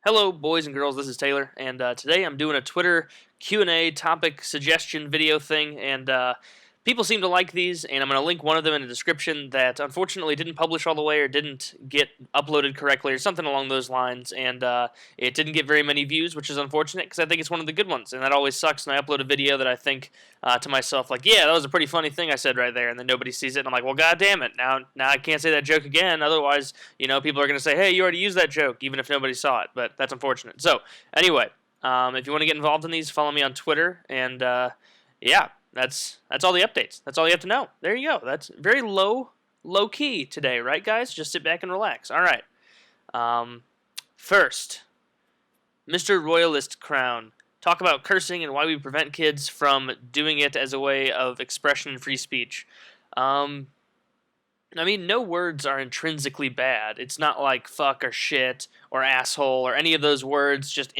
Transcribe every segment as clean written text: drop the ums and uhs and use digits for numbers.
Hello, boys and girls. This is Taylor, and today I'm doing a Twitter Q&A topic suggestion video thing, and people seem to like these, and I'm going to link one of them in the description that unfortunately didn't publish all the way or didn't get uploaded correctly or something along those lines, and it didn't get very many views, which is unfortunate because I think it's one of the good ones, and that always sucks when I upload a video that I think to myself, like, yeah, that was a pretty funny thing I said right there, and then nobody sees it, and I'm like, well, god damn it, now I can't say that joke again, otherwise, people are going to say, hey, you already used that joke, even if nobody saw it, but that's unfortunate. So, anyway, if you want to get involved in these, follow me on Twitter, and yeah, that's all the updates. That's all you have to know. There you go. That's very low key today, right, guys? Just sit back and relax. All right. First, Mr. Royalist Crown. Talk about cursing and why we prevent kids from doing it as a way of expression and free speech. No words are intrinsically bad. It's not like fuck or shit or asshole or any of those words just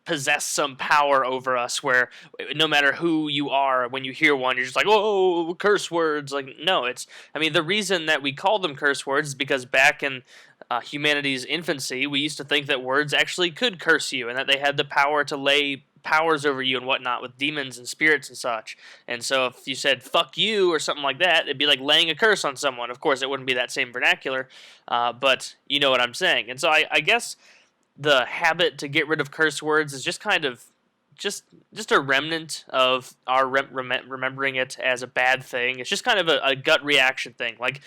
possess some power over us where no matter who you are, when you hear one, you're just like, oh, curse words. Like, no, the reason that we call them curse words is because back in humanity's infancy, we used to think that words actually could curse you and that they had the power to lay powers over you and whatnot with demons and spirits and such. And so if you said fuck you or something like that, it'd be like laying a curse on someone. Of course, it wouldn't be that same vernacular, but you know what I'm saying. And so I guess the habit to get rid of curse words is just kind of just a remnant of our remembering it as a bad thing. It's just kind of a gut reaction thing. Like,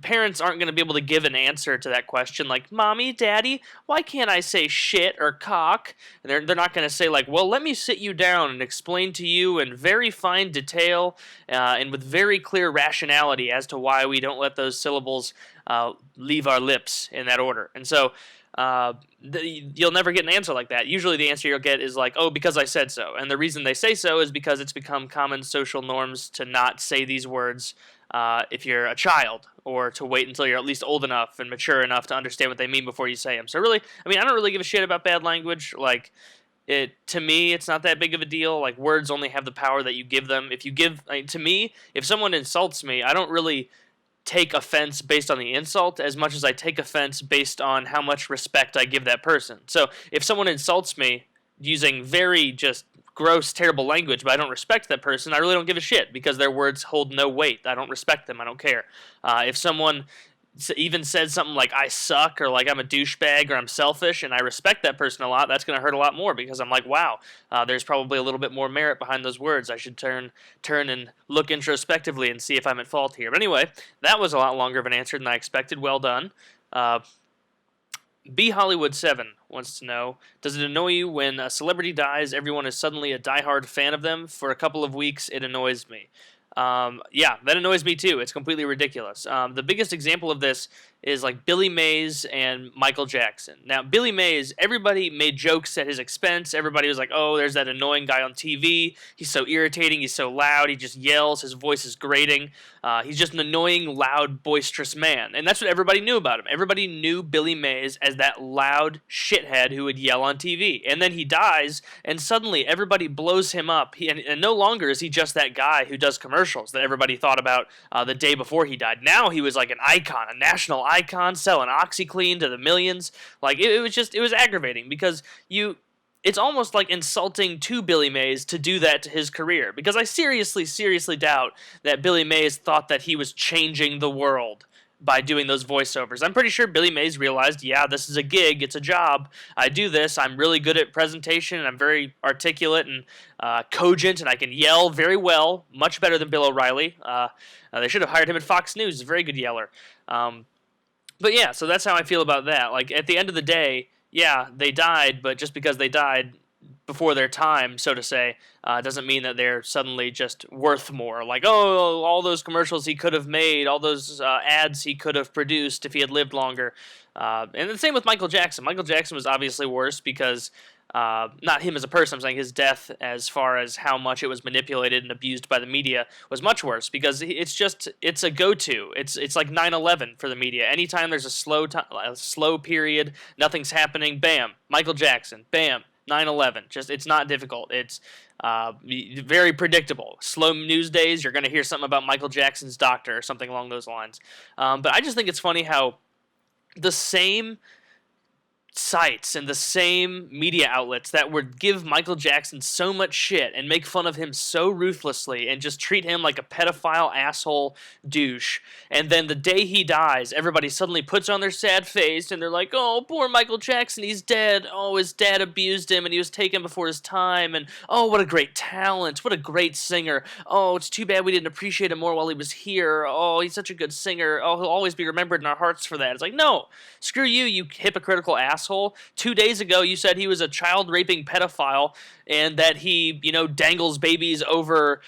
parents aren't going to be able to give an answer to that question, like, Mommy, Daddy, why can't I say shit or cock? And they're not going to say, like, well, let me sit you down and explain to you in very fine detail and with very clear rationality as to why we don't let those syllables leave our lips in that order. And so you'll never get an answer like that. Usually the answer you'll get is like, oh, because I said so. And the reason they say so is because it's become common social norms to not say these words if you're a child, or to wait until you're at least old enough and mature enough to understand what they mean before you say them. So really, I don't really give a shit about bad language. Like, to me, it's not that big of a deal. Like, words only have the power that you give them. To me, if someone insults me, I don't really take offense based on the insult as much as I take offense based on how much respect I give that person. So if someone insults me using very just gross, terrible language, but I don't respect that person, I really don't give a shit because their words hold no weight. I don't respect them. I don't care. If someone even said something like I suck or like I'm a douchebag or I'm selfish and I respect that person a lot, that's going to hurt a lot more because I'm like, wow, there's probably a little bit more merit behind those words. I should turn and look introspectively and see if I'm at fault here. But anyway, that was a lot longer of an answer than I expected. Well done. B Hollywood 7 wants to know, does it annoy you when a celebrity dies, everyone is suddenly a diehard fan of them? For a couple of weeks, it annoys me. Yeah, that annoys me too. It's completely ridiculous. The biggest example of this is like Billy Mays and Michael Jackson. Now, Billy Mays, everybody made jokes at his expense. Everybody was like, oh, there's that annoying guy on TV. He's so irritating. He's so loud. He just yells. His voice is grating. He's just an annoying, loud, boisterous man. And that's what everybody knew about him. Everybody knew Billy Mays as that loud shithead who would yell on TV. And then he dies, and suddenly everybody blows him up. And no longer is he just that guy who does commercials that everybody thought about the day before he died. Now he was like an icon, a national icon, selling OxyClean to the millions. Like, it was aggravating because it's almost like insulting to Billy Mays to do that to his career, because I seriously doubt that Billy Mays thought that he was changing the world by doing those voiceovers. I'm pretty sure Billy Mays realized, yeah, this is a gig, it's a job, I do this, I'm really good at presentation, and I'm very articulate and cogent, and I can yell very well, much better than Bill O'Reilly. They should have hired him at Fox News, he's a very good yeller. But yeah, so that's how I feel about that. Like, at the end of the day, yeah, they died, but just because they died before their time, so to say, doesn't mean that they're suddenly just worth more. Like, oh, all those commercials he could have made, all those ads he could have produced if he had lived longer. And the same with Michael Jackson. Michael Jackson was obviously worse because, not him as a person, I'm saying his death as far as how much it was manipulated and abused by the media was much worse because it's a go-to. It's like 9/11 for the media. Anytime there's a slow period, nothing's happening, bam, Michael Jackson, bam, 9/11. It's not difficult. It's very predictable. Slow news days, you're going to hear something about Michael Jackson's doctor or something along those lines. But I just think it's funny how the same sites and the same media outlets that would give Michael Jackson so much shit and make fun of him so ruthlessly and just treat him like a pedophile asshole douche. And then the day he dies, everybody suddenly puts on their sad face and they're like, oh, poor Michael Jackson, he's dead. Oh, his dad abused him and he was taken before his time. And oh, what a great talent. What a great singer. Oh, it's too bad we didn't appreciate him more while he was here. Oh, he's such a good singer. Oh, he'll always be remembered in our hearts for that. It's like, no, screw you, you hypocritical asshole. 2 days ago, you said he was a child-raping pedophile and that he, dangles babies over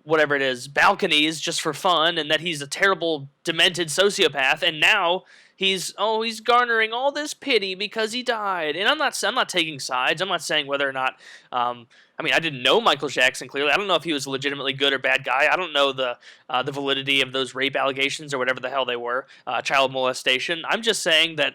whatever it is, balconies just for fun, and that he's a terrible, demented sociopath. And now he's garnering all this pity because he died. And I'm not taking sides. I'm not saying whether or not. I didn't know Michael Jackson clearly. I don't know if he was a legitimately good or bad guy. I don't know the validity of those rape allegations or whatever the hell they were, child molestation. I'm just saying that.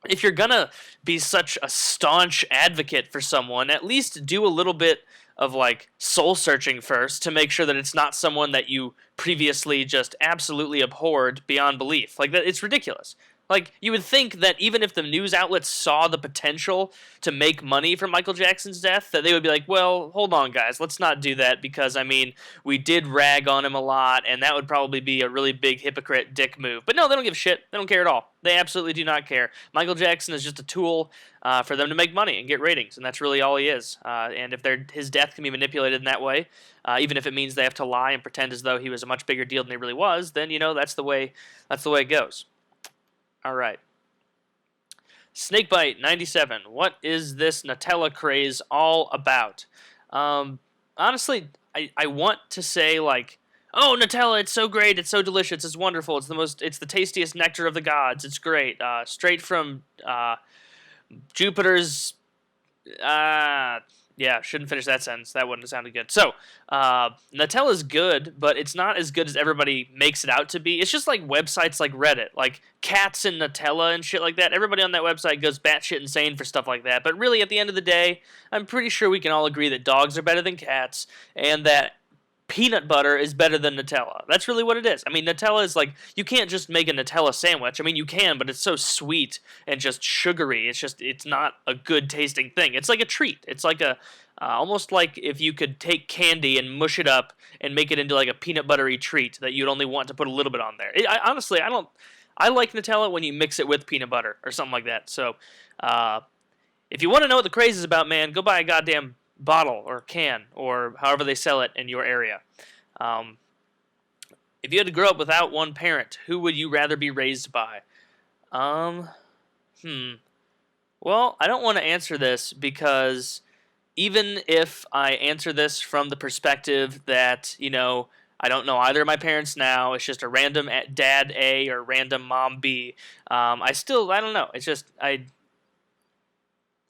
If you're gonna be such a staunch advocate for someone, at least do a little bit of soul searching first to make sure that it's not someone that you previously just absolutely abhorred beyond belief. It's ridiculous. You would think that even if the news outlets saw the potential to make money from Michael Jackson's death, that they would be like, well, hold on, guys, let's not do that because, we did rag on him a lot, and that would probably be a really big hypocrite dick move. But no, they don't give a shit. They don't care at all. They absolutely do not care. Michael Jackson is just a tool for them to make money and get ratings, and that's really all he is. And if his death can be manipulated in that way, even if it means they have to lie and pretend as though he was a much bigger deal than he really was, then, that's the way it goes. All right. Snakebite 97. What is this Nutella craze all about? Honestly, I want to say oh, Nutella, it's so great, it's so delicious, it's wonderful, it's the tastiest nectar of the gods, it's great. Straight from Jupiter's yeah, shouldn't finish that sentence. That wouldn't have sounded good. So, Nutella's good, but it's not as good as everybody makes it out to be. It's just like websites like Reddit, like cats and Nutella and shit like that. Everybody on that website goes batshit insane for stuff like that. But really, at the end of the day, I'm pretty sure we can all agree that dogs are better than cats, and that peanut butter is better than Nutella. That's really what it is. Nutella is you can't just make a Nutella sandwich. You can, but it's so sweet and just sugary. It's not a good tasting thing. It's like a treat. It's like almost like if you could take candy and mush it up and make it into a peanut buttery treat that you'd only want to put a little bit on there. Honestly, I like Nutella when you mix it with peanut butter or something like that. So, if you want to know what the craze is about, man, go buy a goddamn bottle or can or however they sell it in your area. If you had to grow up without one parent, who would you rather be raised by? Well, I don't want to answer this because even if I answer this from the perspective that, I don't know either of my parents now, it's just a random dad A or random mom B, I don't know. It's just,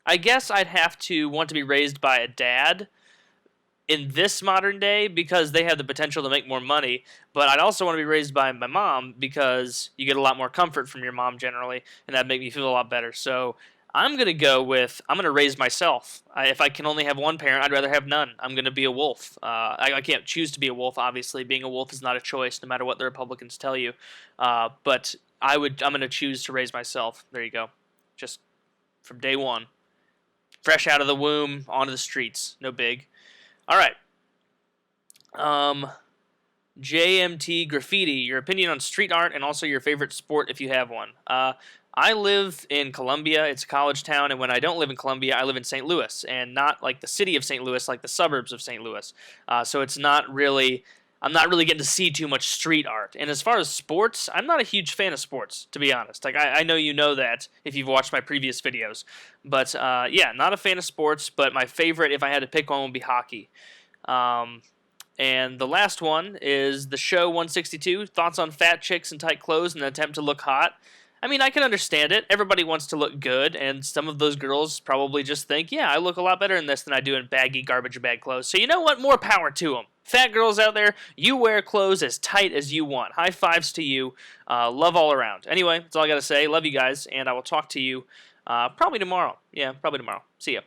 I guess I'd have to want to be raised by a dad in this modern day because they have the potential to make more money, but I'd also want to be raised by my mom because you get a lot more comfort from your mom generally, and that'd make me feel a lot better. So I'm going to raise myself. If I can only have one parent, I'd rather have none. I'm going to be a wolf. I can't choose to be a wolf, obviously. Being a wolf is not a choice, no matter what the Republicans tell you. But I'm going to choose to raise myself. There you go. Just from day one. Fresh out of the womb, onto the streets. No big. All right. JMT Graffiti, your opinion on street art and also your favorite sport if you have one. I live in Columbia. It's a college town, and when I don't live in Columbia, I live in St. Louis, and not like the city of St. Louis, like the suburbs of St. Louis. So it's not really... I'm not really getting to see too much street art. And as far as sports, I'm not a huge fan of sports, to be honest. I know you know that if you've watched my previous videos. But, yeah, not a fan of sports, but my favorite, if I had to pick one, would be hockey. And the last one is the show 162, thoughts on fat chicks in tight clothes in an attempt to look hot. I can understand it. Everybody wants to look good, and some of those girls probably just think, yeah, I look a lot better in this than I do in baggy garbage bag clothes. So you know what? More power to them. Fat girls out there, you wear clothes as tight as you want. High fives to you. Love all around. Anyway, that's all I got to say. Love you guys, and I will talk to you probably tomorrow. Yeah, probably tomorrow. See ya.